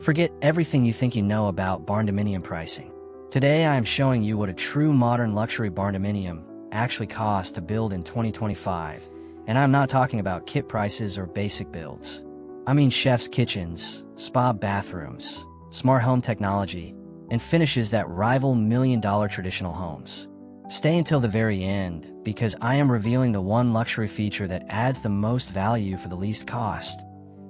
Forget everything you think you know about barndominium pricing. Today I am showing you what a true modern luxury barndominium actually costs to build in 2025, and I'm not talking about kit prices or basic builds. I mean chef's kitchens, spa bathrooms, smart home technology, and finishes that rival million-dollar traditional homes. Stay until the very end, because I am revealing the one luxury feature that adds the most value for the least cost,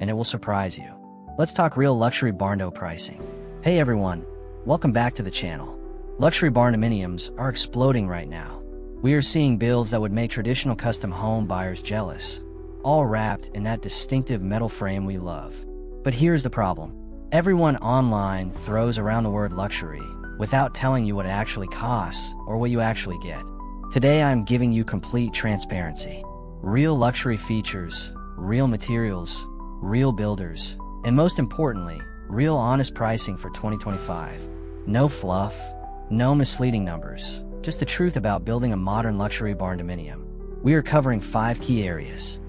and it will surprise you. Let's talk real luxury barndo pricing. Hey everyone, welcome back to the channel. Luxury barndominiums are exploding right now. We are seeing builds that would make traditional custom home buyers jealous, all wrapped in that distinctive metal frame we love. But here's the problem. Everyone online throws around the word luxury without telling you what it actually costs or what you actually get. Today I'm giving you complete transparency. Real luxury features, real materials, real builders, and most importantly, real honest pricing for 2025. No fluff, no misleading numbers, just the truth about building a modern luxury barndominium. We are covering 5 key areas.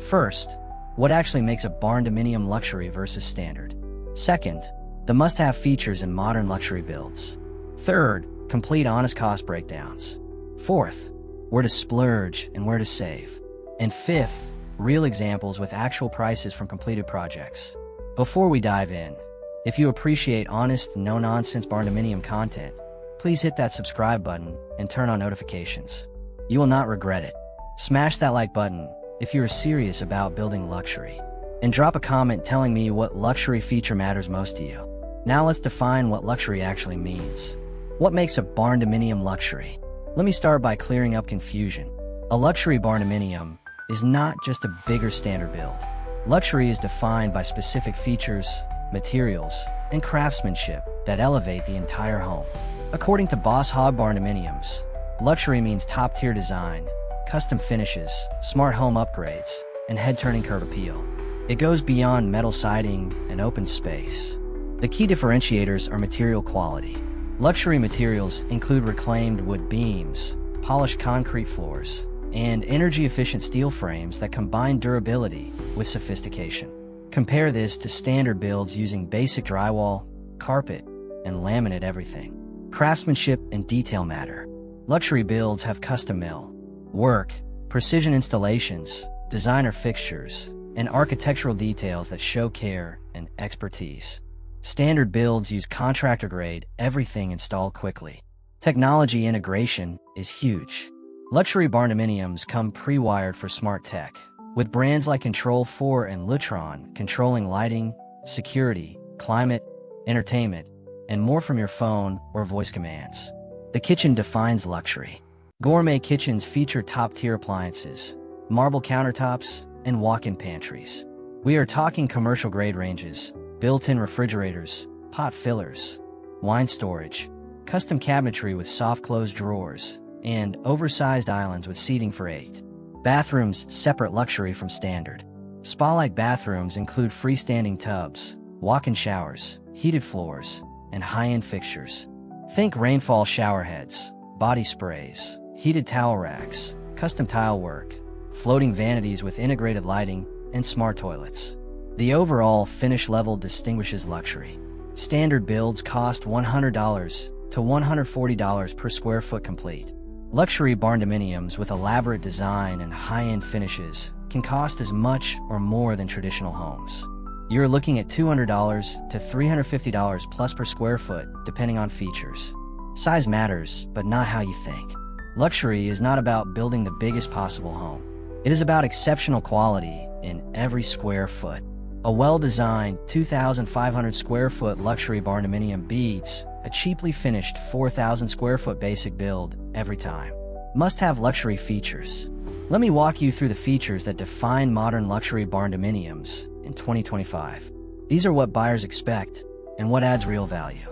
First, what actually makes a barndominium luxury versus standard. Second, the must-have features in modern luxury builds. Third, complete honest cost breakdowns. Fourth, where to splurge and where to save. And fifth, real examples with actual prices from completed projects. Before we dive in, if you appreciate honest, no-nonsense barndominium content, please hit that subscribe button and turn on notifications. You will not regret it. Smash that like button if you are serious about building luxury. And drop a comment telling me what luxury feature matters most to you. Now let's define what luxury actually means. What makes a barndominium luxury? Let me start by clearing up confusion. A luxury barndominium is not just a bigger standard build. Luxury is defined by specific features, materials, and craftsmanship that elevate the entire home. According to Boss Hog Barndominiums, luxury means top-tier design, custom finishes, smart home upgrades, and head-turning curb appeal. It goes beyond metal siding and open space. The key differentiators are material quality. Luxury materials include reclaimed wood beams, polished concrete floors, and energy-efficient steel frames that combine durability with sophistication. Compare this to standard builds using basic drywall, carpet, and laminate everything. Craftsmanship and detail matter. Luxury builds have custom mill work, precision installations, designer fixtures, and architectural details that show care and expertise. Standard builds use contractor-grade everything installed quickly. Technology integration is huge. Luxury barndominiums come pre-wired for smart tech, with brands like Control4 and Lutron controlling lighting, security, climate, entertainment, and more from your phone or voice commands. The kitchen defines luxury. Gourmet kitchens feature top-tier appliances, marble countertops, and walk-in pantries. We are talking commercial-grade ranges, built-in refrigerators, pot fillers, wine storage, custom cabinetry with soft-close drawers, and oversized islands with seating for 8. Bathrooms separate luxury from standard. Spa-like bathrooms include freestanding tubs, walk-in showers, heated floors, and high-end fixtures. Think rainfall shower heads, body sprays, heated towel racks, custom tile work, floating vanities with integrated lighting, and smart toilets. The overall finish level distinguishes luxury. Standard builds cost $100 to $140 per square foot complete. Luxury barndominiums with elaborate design and high-end finishes can cost as much or more than traditional homes. You're looking at $200 to $350 plus per square foot, depending on features. Size matters, but not how you think. Luxury is not about building the biggest possible home. It is about exceptional quality in every square foot. A well-designed 2,500 square foot luxury barndominium beats a cheaply finished 4,000 square foot basic build every time. Must-have luxury features. Let me walk you through the features that define modern luxury barndominiums in 2025. These are what buyers expect and what adds real value.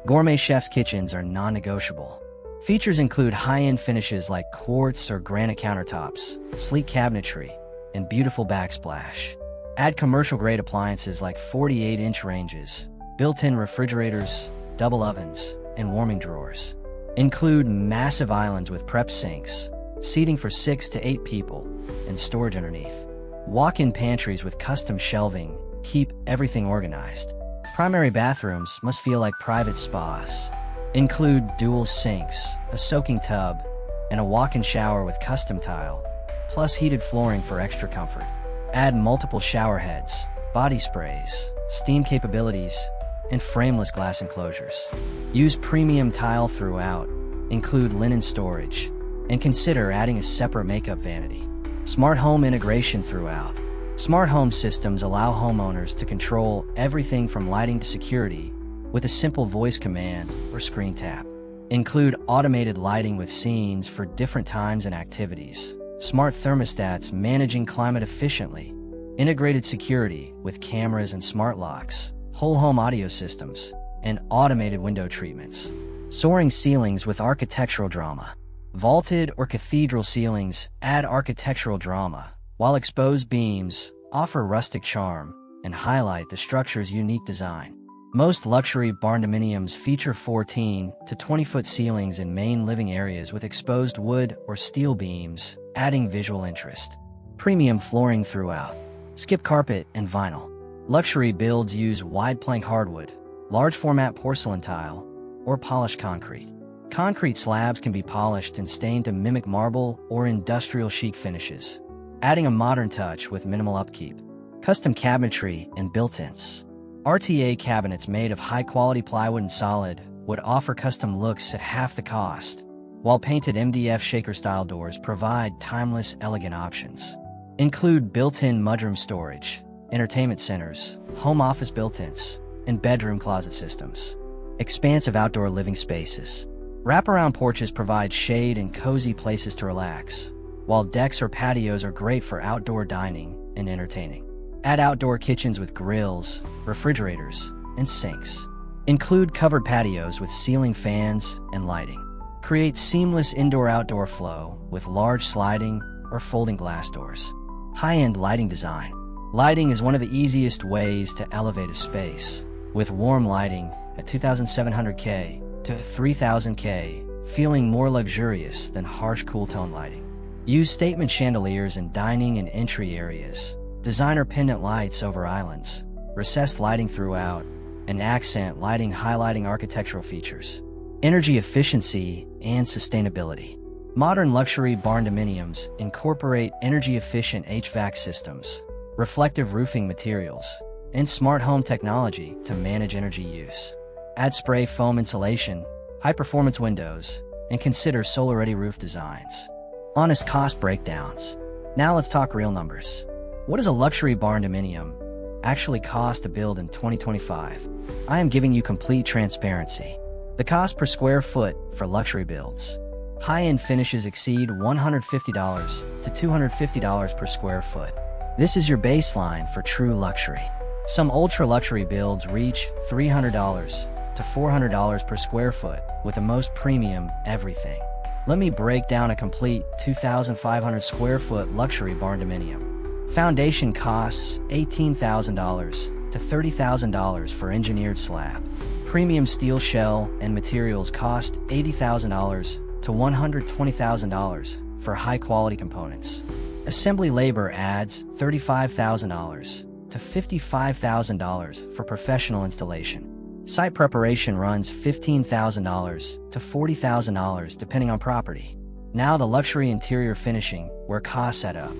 Gourmet chef's kitchens are non-negotiable. Features include high-end finishes like quartz or granite countertops, sleek cabinetry, and beautiful backsplash. Add commercial-grade appliances like 48-inch ranges, built-in refrigerators, double ovens, and warming drawers. Include massive islands with prep sinks, seating for 6 to 8 people, and storage underneath. Walk-in pantries with custom shelving keep everything organized. Primary bathrooms must feel like private spas. Include dual sinks, a soaking tub, and a walk-in shower with custom tile, plus heated flooring for extra comfort. Add multiple shower heads, body sprays, steam capabilities, and frameless glass enclosures. Use premium tile throughout, include linen storage, and consider adding a separate makeup vanity. Smart home integration throughout. Smart home systems allow homeowners to control everything from lighting to security with a simple voice command or screen tap. Include automated lighting with scenes for different times and activities, smart thermostats managing climate efficiently, integrated security with cameras and smart locks, whole home audio systems, and automated window treatments. Soaring ceilings with architectural drama. Vaulted or cathedral ceilings add architectural drama, while exposed beams offer rustic charm and highlight the structure's unique design. Most luxury barndominiums feature 14 to 20-foot ceilings in main living areas with exposed wood or steel beams, adding visual interest. Premium flooring throughout. Skip carpet and vinyl. Luxury builds use wide plank hardwood, large format porcelain tile, or polished concrete. Concrete slabs can be polished and stained to mimic marble or industrial chic finishes, adding a modern touch with minimal upkeep. Custom cabinetry and built-ins. RTA cabinets made of high-quality plywood and solid wood offer custom looks at half the cost, while painted MDF shaker-style doors provide timeless, elegant options. Include built-in mudroom storage, entertainment centers, home office built-ins, and bedroom closet systems. Expansive outdoor living spaces. Wraparound porches provide shade and cozy places to relax, while decks or patios are great for outdoor dining and entertaining. Add outdoor kitchens with grills, refrigerators, and sinks. Include covered patios with ceiling fans and lighting. Create seamless indoor-outdoor flow with large sliding or folding glass doors. High-end lighting design. Lighting is one of the easiest ways to elevate a space, with warm lighting at 2,700K to 3,000K, feeling more luxurious than harsh cool-tone lighting. Use statement chandeliers in dining and entry areas, designer pendant lights over islands, recessed lighting throughout, and accent lighting highlighting architectural features. Energy efficiency and sustainability. Modern luxury barndominiums incorporate energy-efficient HVAC systems, reflective roofing materials, and smart home technology to manage energy use. Add spray foam insulation, high-performance windows, and consider solar-ready roof designs. Honest cost breakdowns. Now let's talk real numbers. What does a luxury barndominium actually cost to build in 2025? I am giving you complete transparency. The cost per square foot for luxury builds. High-end finishes exceed $150 to $250 per square foot. This is your baseline for true luxury. Some ultra-luxury builds reach $300 to $400 per square foot with the most premium everything. Let me break down a complete 2,500 square foot luxury barndominium. Foundation costs $18,000 to $30,000 for engineered slab. Premium steel shell and materials cost $80,000 to $120,000 for high-quality components. Assembly labor adds $35,000 to $55,000 for professional installation. Site preparation runs $15,000 to $40,000 depending on property. Now the luxury interior finishing, where costs add up.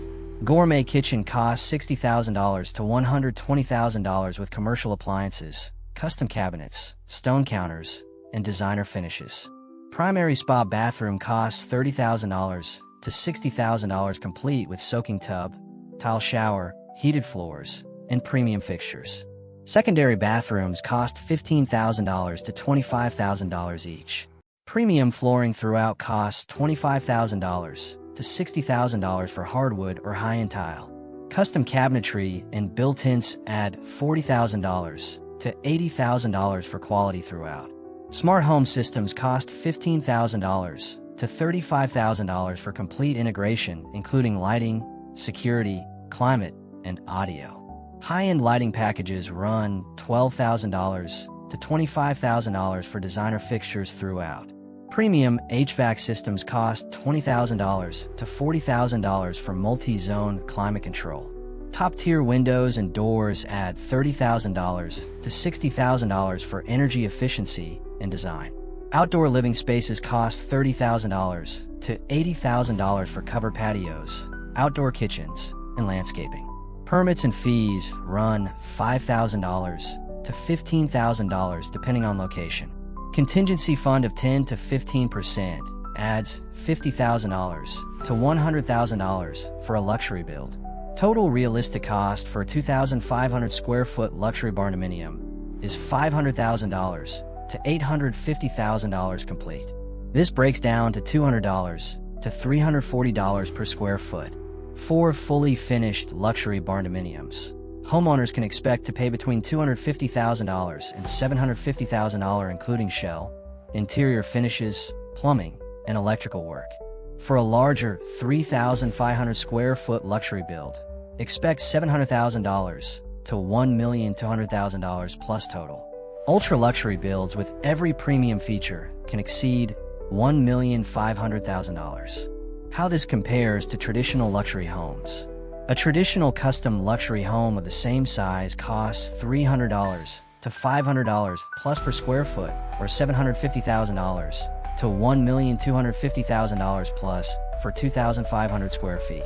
Gourmet kitchen costs $60,000 to $120,000 with commercial appliances, custom cabinets, stone counters, and designer finishes. Primary spa bathroom costs $30,000 to $60,000 complete with soaking tub, tile shower, heated floors, and premium fixtures. Secondary bathrooms cost $15,000 to $25,000 each. Premium flooring throughout costs $25,000 to $60,000 for hardwood or high-end tile. Custom cabinetry and built-ins add $40,000 to $80,000 for quality throughout. Smart home systems cost $15,000 to $35,000 for complete integration, including lighting, security, climate, and audio. High-end lighting packages run $12,000 to $25,000 for designer fixtures throughout. Premium HVAC systems cost $20,000 to $40,000 for multi-zone climate control. Top-tier windows and doors add $30,000 to $60,000 for energy efficiency and design. Outdoor living spaces cost $30,000 to $80,000 for covered patios, outdoor kitchens, and landscaping. Permits and fees run $5,000 to $15,000 depending on location. Contingency fund of 10 to 15% adds $50,000 to $100,000 for a luxury build. Total realistic cost for a 2,500 square foot luxury barndominium is $500,000 to $850,000 complete. This breaks down to $200 to $340 per square foot. For fully finished luxury barndominiums, homeowners can expect to pay between $250,000 and $750,000 including shell, interior finishes, plumbing, and electrical work. For a larger 3,500 square foot luxury build, expect $700,000 to $1,200,000 plus total. Ultra-luxury builds with every premium feature can exceed $1,500,000. How this compares to traditional luxury homes. A traditional custom luxury home of the same size costs $300 to $500 plus per square foot, or $750,000 to $1,250,000 plus for 2,500 square feet.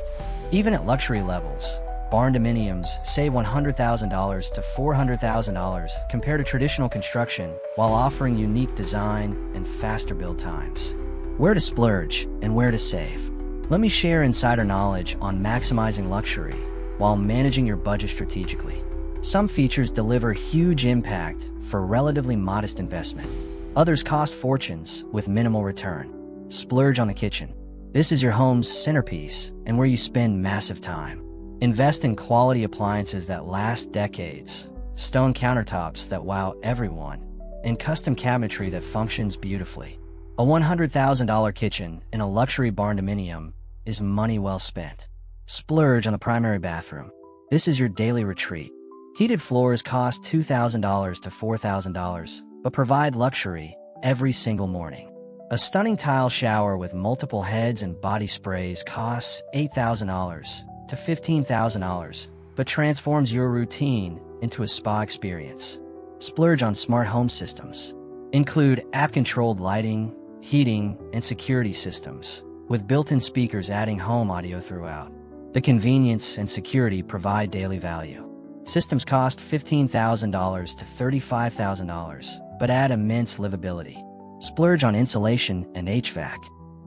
Even at luxury levels, barndominiums save $100,000 to $400,000 compared to traditional construction while offering unique design and faster build times. Where to splurge and where to save. Let me share insider knowledge on maximizing luxury while managing your budget strategically. Some features deliver huge impact for relatively modest investment. Others cost fortunes with minimal return. Splurge on the kitchen. This is your home's centerpiece and where you spend massive time. Invest in quality appliances that last decades, stone countertops that wow everyone, and custom cabinetry that functions beautifully. A $100,000 kitchen in a luxury barndominium is money well spent. Splurge on the primary bathroom. This is your daily retreat. Heated floors cost $2,000 to $4,000, but provide luxury every single morning. A stunning tile shower with multiple heads and body sprays costs $8,000 to $15,000, but transforms your routine into a spa experience. Splurge on smart home systems. Include app-controlled lighting, heating, and security systems, with built-in speakers adding home audio throughout. The convenience and security provide daily value. Systems cost $15,000 to $35,000, but add immense livability. Splurge on insulation and HVAC.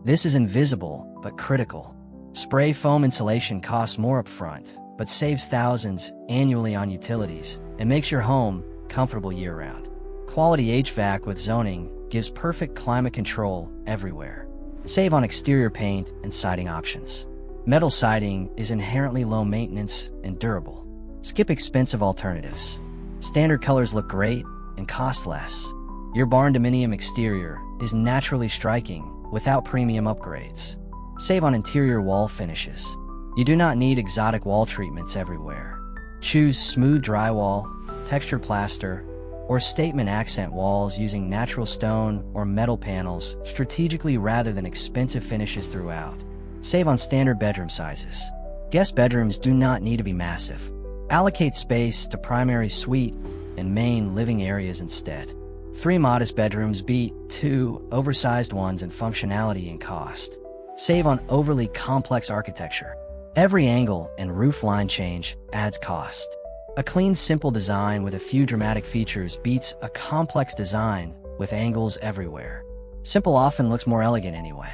This is invisible, but critical. Spray foam insulation costs more upfront, but saves thousands annually on utilities and makes your home comfortable year-round. Quality HVAC with zoning gives perfect climate control everywhere. Save on exterior paint and siding options. Metal siding is inherently low maintenance and durable. Skip expensive alternatives. Standard colors look great and cost less. Your barndominium exterior is naturally striking without premium upgrades. Save on interior wall finishes. You do not need exotic wall treatments everywhere. Choose smooth drywall, textured plaster, or statement accent walls using natural stone or metal panels strategically rather than expensive finishes throughout. Save on standard bedroom sizes. Guest bedrooms do not need to be massive. Allocate space to primary suite and main living areas instead. 3 modest bedrooms beat 2 oversized ones in functionality and cost. Save on overly complex architecture. Every angle and roof line change adds cost. A clean, simple design with a few dramatic features beats a complex design with angles everywhere. Simple often looks more elegant anyway.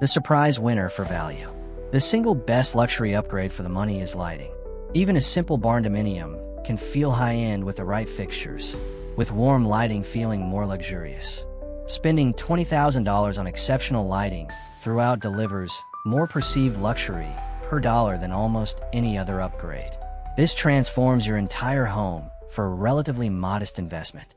The surprise winner for value. The single best luxury upgrade for the money is lighting. Even a simple barndominium can feel high-end with the right fixtures, with warm lighting feeling more luxurious. Spending $20,000 on exceptional lighting throughout delivers more perceived luxury per dollar than almost any other upgrade. This transforms your entire home for a relatively modest investment.